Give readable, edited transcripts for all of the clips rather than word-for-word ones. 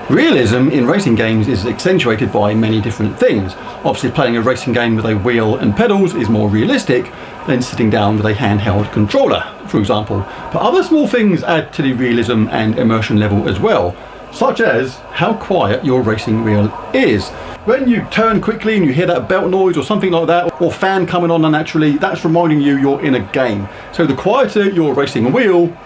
Realism in racing games is accentuated by many different things. Obviously playing a racing game with a wheel and pedals is more realistic than sitting down with a handheld controller, for example. But other small things add to the realism and immersion level as well, such as how quiet your racing wheel is. When you turn quickly and you hear that belt noise or something like that, or fan coming on unnaturally, that's reminding you you're in a game. So the quieter your racing wheel,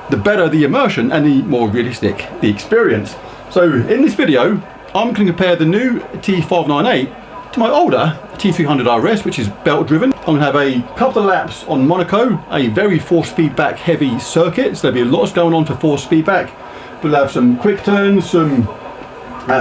the better the immersion and the more realistic the experience. So in this video, I'm going to compare the new T598 to my older T300RS, which is belt driven. I'm going to have a couple of laps on Monaco, a very force feedback heavy circuit, so there'll be lots going on for force feedback. We'll have some quick turns, some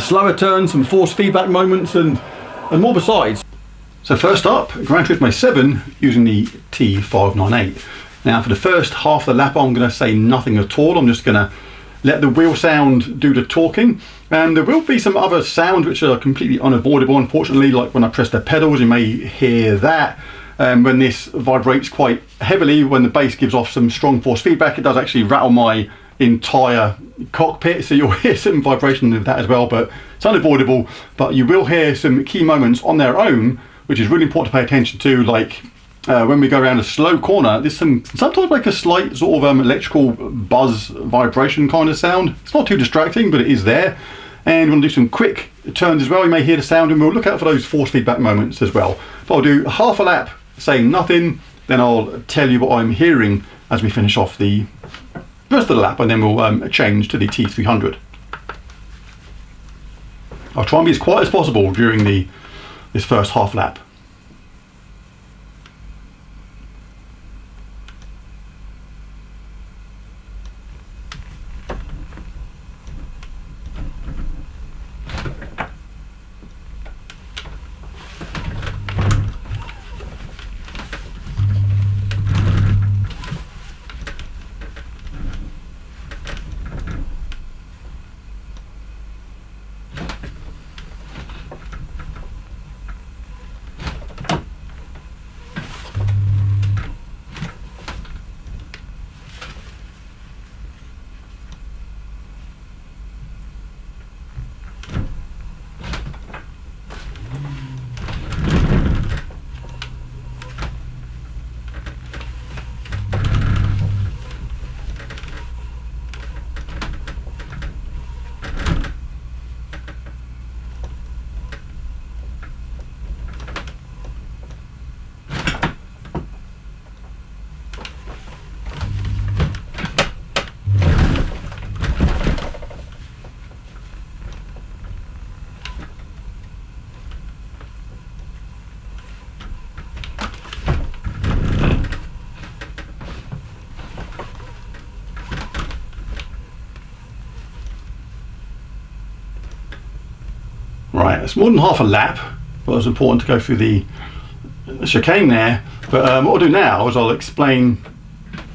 slower turns, some force feedback moments and more besides. So first up, Gran Turismo 7 using the T598. Now for the first half of the lap I'm going to say nothing at all. I'm just going to let the wheel sound do the talking, and there will be some other sounds which are completely unavoidable unfortunately, like when I press the pedals you may hear that. When this vibrates quite heavily, when the bass gives off some strong force feedback, it does actually rattle my entire cockpit, so you'll hear some vibration of that as well, but it's unavoidable. But you will hear some key moments on their own which is really important to pay attention to, like when we go around a slow corner, there's sometimes like a slight sort of electrical buzz vibration kind of sound. It's not too distracting, but it is there. And we'll do some quick turns as well. You may hear the sound, and we'll look out for those force feedback moments as well. But I'll do half a lap saying nothing, then I'll tell you what I'm hearing as we finish off the rest of the lap, and then we'll change to the T300. I'll try and be as quiet as possible during this first half lap. Right, it's more than half a lap, but it's important to go through the chicane there. But what I'll do now is I'll explain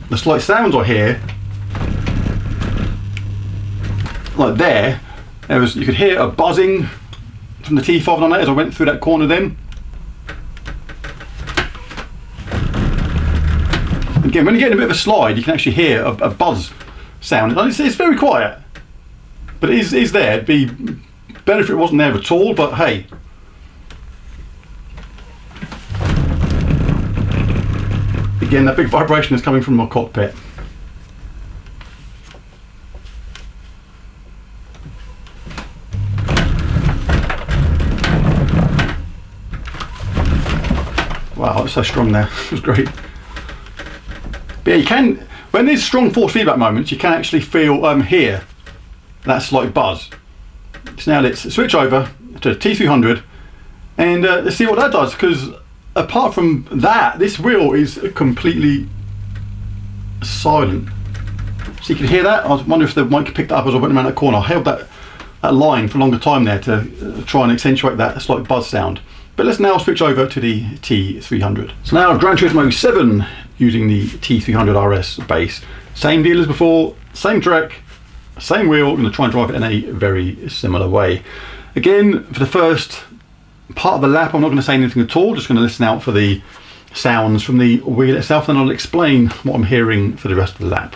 the slight sounds I hear. Like there, you could hear a buzzing from the T598 as I went through that corner then. Again, when you get in a bit of a slide, you can actually hear a buzz sound. It's very quiet, but it is there. It'd be better if it wasn't there at all, but hey. Again, that big vibration is coming from my cockpit. Wow, it's so strong there. It was great. But yeah, you can, when there's strong force feedback moments, you can actually feel, hear that slight buzz. So now let's switch over to T300 and let's see what that does, because apart from that, this wheel is completely silent. So you can hear that. I wonder if the mic picked that up as I went around that corner. I held that line for a longer time there to try and accentuate that slight buzz sound. But let's now switch over to the T300. So now Gran Turismo 7 using the T300RS base. Same deal as before, same track, same wheel. I'm going to try and drive it in a very similar way. Again, for the first part of the lap, I'm not going to say anything at all, just going to listen out for the sounds from the wheel itself, then I'll explain what I'm hearing for the rest of the lap.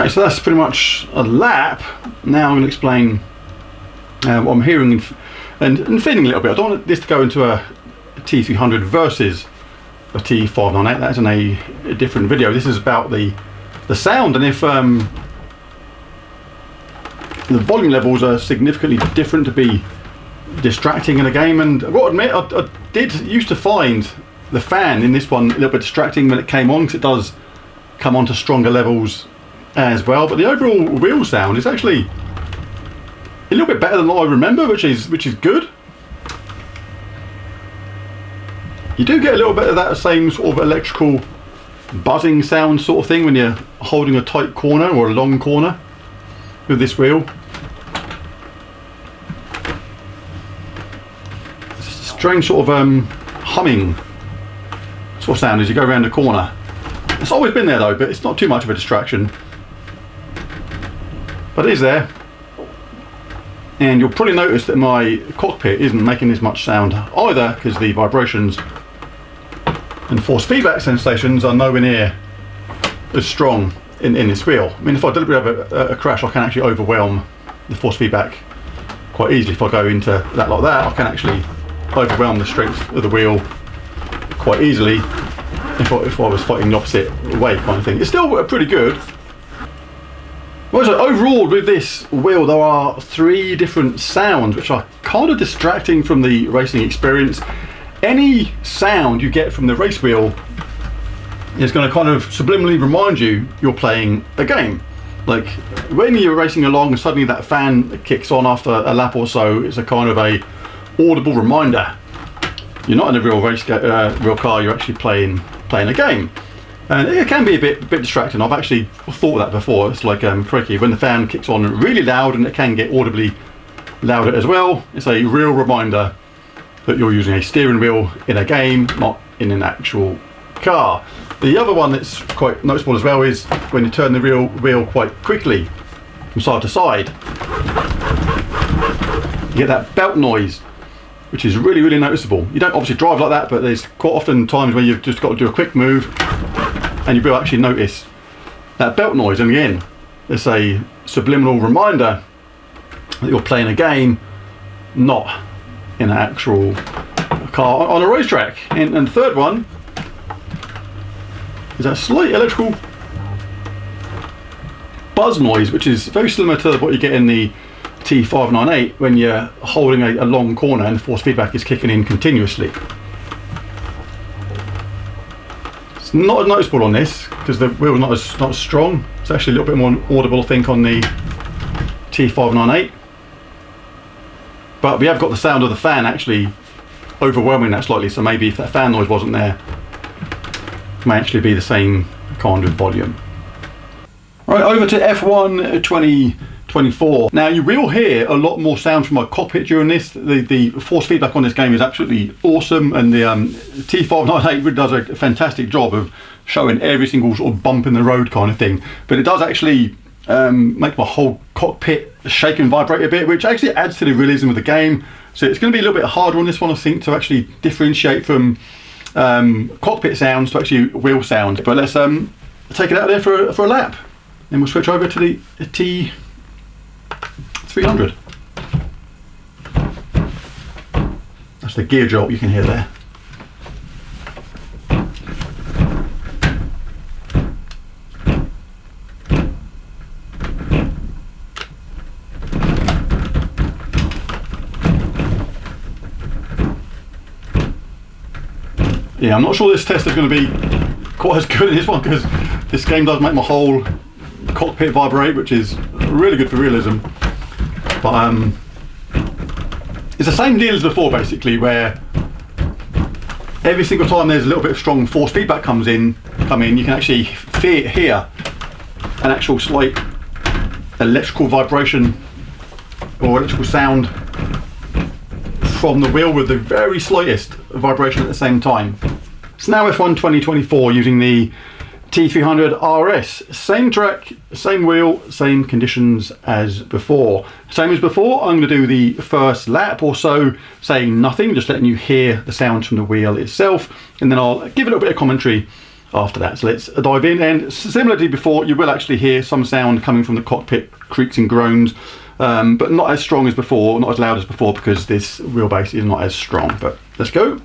Right, so that's pretty much a lap. Now I'm going to explain what I'm hearing and feeling a little bit. I don't want this to go into a T300 versus a T598. That's in a different video. This is about the sound, and if the volume levels are significantly different to be distracting in a game. And I've got to admit, I did used to find the fan in this one a little bit distracting when it came on, because it does come on to stronger levels as well. But the overall wheel sound is actually a little bit better than what I remember, which is good. You do get a little bit of that same sort of electrical buzzing sound sort of thing when you're holding a tight corner or a long corner with this wheel. It's just a strange sort of humming sort of sound as you go around the corner. It's always been there though, but it's not too much of a distraction. But it is there. And you'll probably notice that my cockpit isn't making as much sound either, because the vibrations and force feedback sensations are nowhere near as strong in this wheel. I mean, if I deliberately have a crash, I can actually overwhelm the force feedback quite easily. If I go into that like that, I can actually overwhelm the strength of the wheel quite easily if I was fighting the opposite way kind of thing. It's still pretty good. Well, so overall with this wheel there are 3 different sounds which are kind of distracting from the racing experience. Any sound you get from the race wheel is going to kind of subliminally remind you you're playing a game. Like when you're racing along and suddenly that fan kicks on after a lap or so, it's a kind of a audible reminder you're not in a real real car, you're actually playing a game. And it can be a bit distracting. I've actually thought that before. It's like tricky when the fan kicks on really loud, and it can get audibly louder as well. It's a real reminder that you're using a steering wheel in a game, not in an actual car. The other one that's quite noticeable as well is when you turn the wheel quite quickly from side to side. You get that belt noise, which is really noticeable. You don't obviously drive like that, but there's quite often times where you've just got to do a quick move and you will actually notice that belt noise. And again, it's a subliminal reminder that you're playing a game, not in an actual car on a racetrack. And the third one is that slight electrical buzz noise, which is very similar to what you get in the T598 when you're holding a long corner and the force feedback is kicking in continuously. It's not as noticeable on this because the wheel's not as strong. It's actually a little bit more audible, I think, on the T598. But we have got the sound of the fan actually overwhelming that slightly, so maybe if that fan noise wasn't there, it may actually be the same kind of volume. Right, over to F1 2024. Now you will hear a lot more sound from my cockpit during this. The force feedback on this game is absolutely awesome, and the T598 really does a fantastic job of showing every single sort of bump in the road kind of thing. But it does actually make my whole cockpit shake and vibrate a bit, which actually adds to the realism of the game. So it's going to be a little bit harder on this one, I think, to actually differentiate from cockpit sounds to actually wheel sound. But let's take it out there for a lap. Then we'll switch over to the T300. That's the gear jolt you can hear there. Yeah, I'm not sure this test is going to be quite as good in this one, because this game does make my whole cockpit vibrate, which is really good for realism. But it's the same deal as before, basically, where every single time there's a little bit of strong force feedback come in, you can actually hear an actual slight electrical vibration or electrical sound from the wheel with the very slightest vibration at the same time. It's now F1 2024 using the T300RS. Same track, same wheel, same conditions as before. Same as before, I'm going to do the first lap or so, saying nothing, just letting you hear the sounds from the wheel itself, and then I'll give a little bit of commentary after that. So let's dive in, and similarly before, you will actually hear some sound coming from the cockpit, creaks and groans, but not as strong as before, not as loud as before, because this wheelbase is not as strong. But let's go.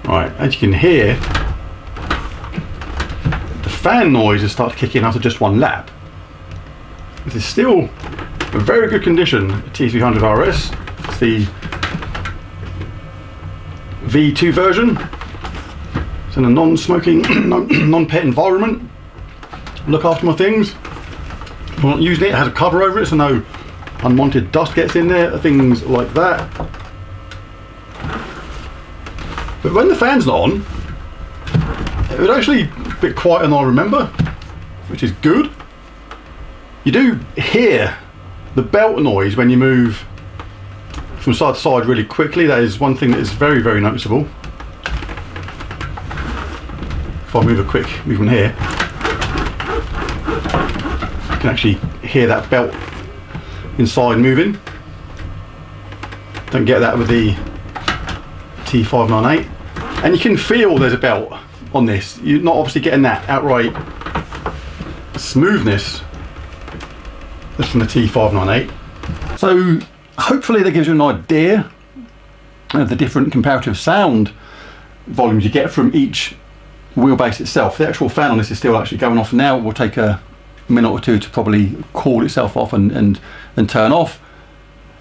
Right, as you can hear, the fan noise has started kicking after just one lap. This is still a very good condition T300RS. It's the V2 version. It's in a non-smoking, non-pet environment. Look after my things. I'm not using it. It has a cover over it so no unwanted dust gets in there, things like that. But when the fan's not on, it was actually a bit quieter than I remember, which is good. You do hear the belt noise when you move from side to side really quickly. That is one thing that is very, very noticeable. If I move a quick movement here, you can actually hear that belt inside moving. Don't get that with the T598. And you can feel there's a belt on this. You're not obviously getting that outright smoothness that's from the T598. So hopefully that gives you an idea of the different comparative sound volumes you get from each wheelbase itself. The actual fan on this is still actually going off now. It will take a minute or two to probably cool itself off and turn off.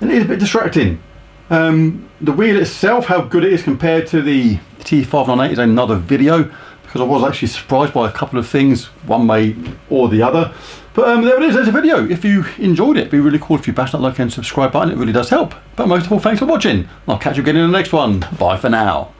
And it is a bit distracting. The wheel itself, how good it is compared to the T598 is another video, because I was actually surprised by a couple of things, one way or the other. But there it is, there's a video. If you enjoyed it, it'd be really cool if you bash that like and subscribe button. It really does help. But most of all, thanks for watching. I'll catch you again in the next one. Bye for now.